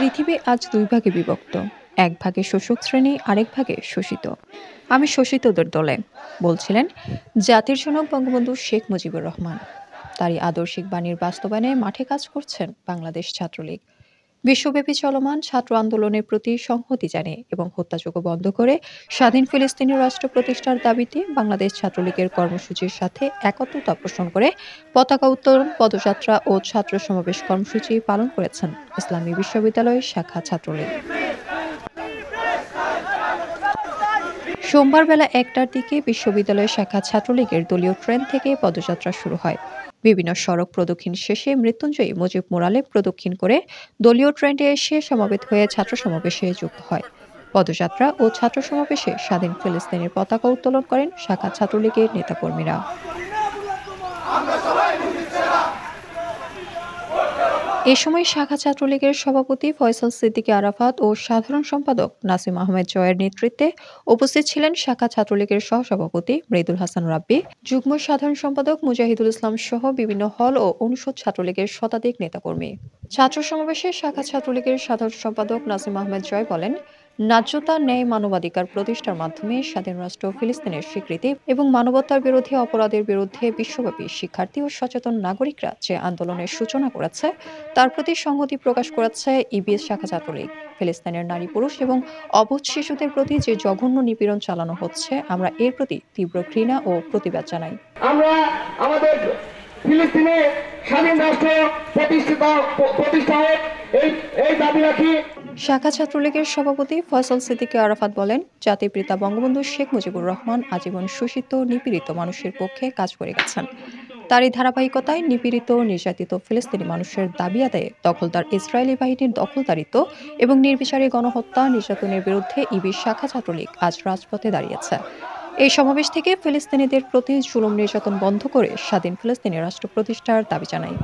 পৃথিবী আজ দুই ভাগে বিভক্ত। এক ভাগে শোষক শ্রেণী, আরেক ভাগে শোষিত। আমি শোষিতদের দলে, বলছিলেন জাতির জনক বঙ্গবন্ধু শেখ মুজিবুর রহমান। তারই আদর্শিক বাণীর বাস্তবায়নে মাঠে কাজ করছেন বাংলাদেশ ছাত্রলীগ। বিশ্বব্যাপী চলমান ছাত্র আন্দোলনের প্রতি সংহতি জানিয়ে এবং হত্যাযোগ্য বন্ধ করে স্বাধীন ফিলিস্তিনি রাষ্ট্র প্রতিষ্ঠার দাবিতে বাংলাদেশ ছাত্রলীগের কর্মসূচির সাথে একত্রতা পোষণ করে পতাকা উত্তোলন, পদযাত্রা ও ছাত্র সমাবেশ কর্মসূচি পালন করেছেন ইসলামী বিশ্ববিদ্যালয় শাখা ছাত্রলীগ। সোমবার বেলা ১টার দিকে বিশ্ববিদ্যালয় শাখা ছাত্রলীগের দলীয় ট্রেন থেকে পদযাত্রা শুরু হয়। বিভিন্ন সড়ক প্রদক্ষিণ শেষে মৃত্যুঞ্জয়ী মুজিব মোরালে প্রদক্ষিণ করে দলীয় ট্রেনে এসে সমবেত হয়ে ছাত্র সমাবেশে যুক্ত হয়। পদযাত্রা ও ছাত্র সমাবেশে স্বাধীন ফিলিস্তিনের পতাকা উত্তোলন করেন শাখা ছাত্রলীগের নেতাকর্মীরা। এ সময় শাখা ছাত্রলীগের সভাপতি ফয়সাল সিদ্দিকী আরাফাত ও সাধারণ সম্পাদক নাসিম আহমেদ জয়ের নেতৃত্বে উপস্থিত ছিলেন শাখা ছাত্রলীগের সহসভাপতি মৃদুল হাসান রাব্বি, যুগ্ম সাধারণ সম্পাদক মুজাহিদুল ইসলাম সহ বিভিন্ন হল ও অনুষদ ছাত্রলীগের শতাধিক নেতাকর্মী। ছাত্র সমাবেশে শাখা ছাত্রলীগের সাধারণ সম্পাদক নাসিম আহমেদ জয় বলেন, ন্যায্যতা, ন্যায়, মানবাধিকার প্রতিষ্ঠার মাধ্যমে স্বাধীন রাষ্ট্র ফিলিস্তিনের স্বীকৃতি এবং মানবতার বিরোধী অপরাধের বিরুদ্ধে বিশ্বব্যাপী শিক্ষার্থী ও সচেতন নাগরিকরা যে আন্দোলনের সূচনা করেছে তার প্রতি সংহতি প্রকাশ করেছে ইবিএস শাখা ছাত্রলীগ। ফিলিস্তিনের নারী, পুরুষ এবং অবুঝ শিশুদের প্রতি যে জঘন্য নিপীড়ন চালানো হচ্ছে, আমরা এর প্রতি তীব্র ঘৃণা ও প্রতিবাদ জানাই। আমরা আমাদের ফিলিস্তিনে স্বাধীন রাষ্ট্র প্রতিষ্ঠা হোক এই দাবি রাখি। শাখা ছাত্রলীগের সভাপতি ফয়সাল সিদ্দিকী আরাফাত বলেন, জাতির পিতা বঙ্গবন্ধু শেখ মুজিবুর রহমান আজীবন শোষিত, নিপীড়িত মানুষের পক্ষে কাজ করে গেছেন। তার এই ধারাবাহিকতায় নিপীড়িত, নির্যাতিত ফিলিস্তিনি মানুষের দাবি আদায়ে দখলদার ইসরায়েলি বাহিনীর দখলদারিত্ব এবং নির্বিচারে গণহত্যা, নির্যাতনের বিরুদ্ধে ইবি শাখা ছাত্রলীগ আজ রাজপথে দাঁড়িয়েছে। এই সমাবেশ থেকে ফিলিস্তিনিদের প্রতি জুলুম নির্যাতন বন্ধ করে স্বাধীন ফিলিস্তিনি রাষ্ট্র প্রতিষ্ঠার দাবি জানাই।